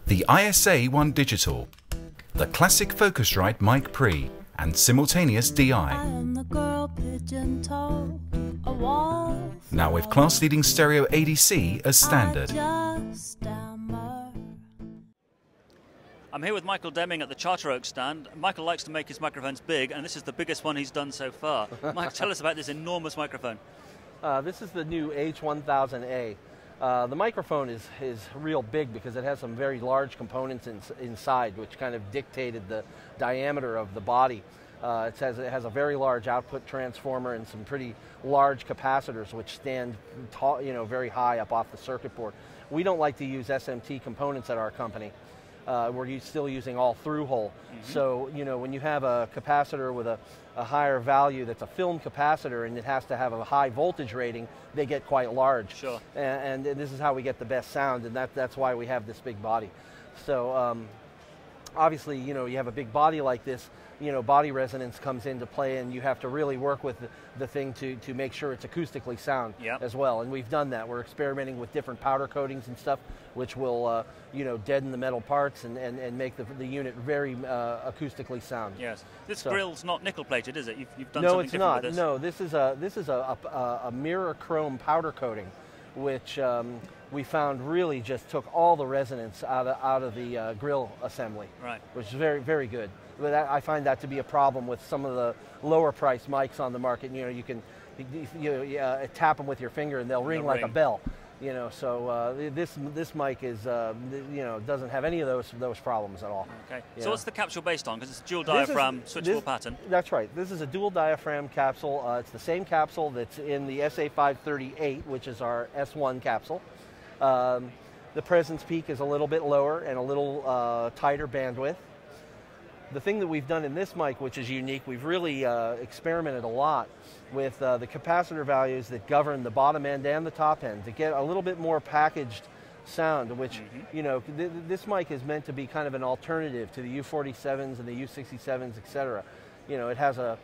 the ISA-1 Digital, the classic Focusrite Mic Pre, and simultaneous DI. Now with class-leading stereo ADC as standard. I'm here with Michael Deming at the Charter Oak stand. Michael likes to make his microphones big, and this is the biggest one he's done so far. Mike, tell us about this enormous microphone. This is the new H1000a. The microphone is real big because it has some very large components inside, which kind of dictated the diameter of the body. It has a very large output transformer and some pretty large capacitors which stand tall, very high up off the circuit board. We don't like to use SMT components at our company. We're still using all through hole. So, when you have a capacitor with a higher value that's a film capacitor and it has to have a high voltage rating, they get quite large. Sure. And this is how we get the best sound, and that's why we have this big body. So, obviously, you have a big body like this, body resonance comes into play, and you have to really work with the thing to make sure it's acoustically sound as well. And we've done that. We're experimenting with different powder coatings and stuff, which will, deaden the metal parts and make the unit very acoustically sound. Yes. This grill's not nickel plated, is it? You've done no, something it's different not. with this. No, this is a mirror chrome powder coating, which we found really just took all the resonance out of the grill assembly, right? Which is very, very good. But I find that to be a problem with some of the lower priced mics on the market. You can tap them with your finger and they'll ring like a bell. So this mic is doesn't have any of those problems at all. Okay. So what's the capsule based on? Because it's a dual diaphragm switchable pattern. That's right. This is a dual diaphragm capsule. It's the same capsule that's in the SA538, which is our S1 capsule. The presence peak is a little bit lower and a little tighter bandwidth. The thing that we've done in this mic, which is unique, we've really experimented a lot with the capacitor values that govern the bottom end and the top end to get a little bit more packaged sound, which, this mic is meant to be kind of an alternative to the U47s and the U67s, etc. It has a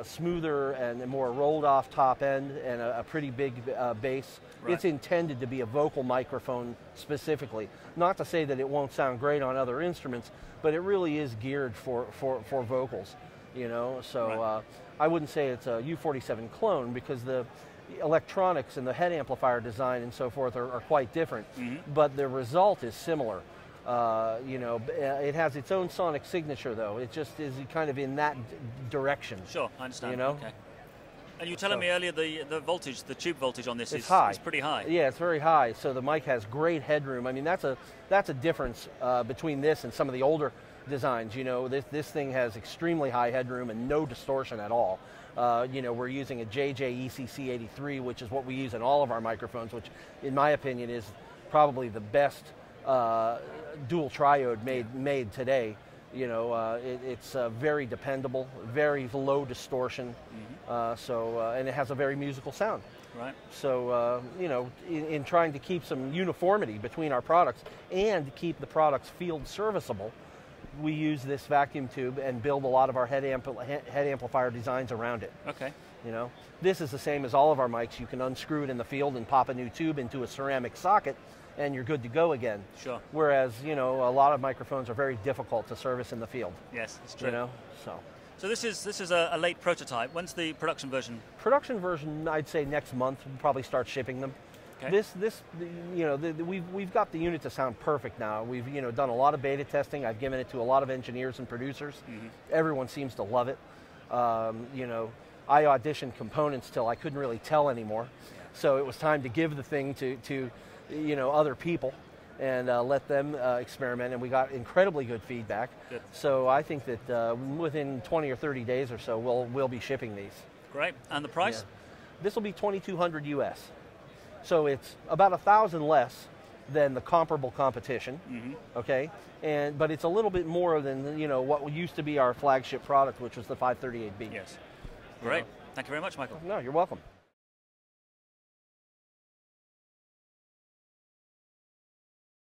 smoother and a more rolled off top end and a pretty big bass. Right. It's intended to be a vocal microphone specifically. Not to say that it won't sound great on other instruments, but it really is geared for vocals, So right. I wouldn't say it's a U47 clone because the electronics and the head amplifier design and so forth are quite different, but the result is similar. It has its own sonic signature, though. It just is kind of in that direction. Sure, I understand. Okay. And you were telling me earlier the voltage, the tube voltage on this is pretty high. Yeah, it's very high. So the mic has great headroom. I mean, that's a difference between this and some of the older designs. This thing has extremely high headroom and no distortion at all. We're using a JJ ECC83, which is what we use in all of our microphones, which, in my opinion, is probably the best dual triode made today. It's very dependable, very low distortion, and it has a very musical sound. Right. So, in trying to keep some uniformity between our products and keep the products field serviceable, we use this vacuum tube and build a lot of our head amplifier designs around it. Okay. This is the same as all of our mics. You can unscrew it in the field and pop a new tube into a ceramic socket, and you're good to go again. Sure. Whereas, a lot of microphones are very difficult to service in the field. Yes, it's true. So this is a late prototype. When's the production version? Production version, I'd say next month. We'll probably start shipping them. Okay. We've got the unit to sound perfect now. We've done a lot of beta testing. I've given it to a lot of engineers and producers. Everyone seems to love it. I auditioned components till I couldn't really tell anymore. So it was time to give the thing to other people and let them experiment, and we got incredibly good feedback. Good. So I think that within 20 or 30 days or so, we'll be shipping these. Great. And the price? Yeah. This will be $2,200 US. So it's about $1,000 less than the comparable competition. Okay, but it's a little bit more than what used to be our flagship product, which was the 538B. Yes. Great. Thank you very much, Michael. No, you're welcome.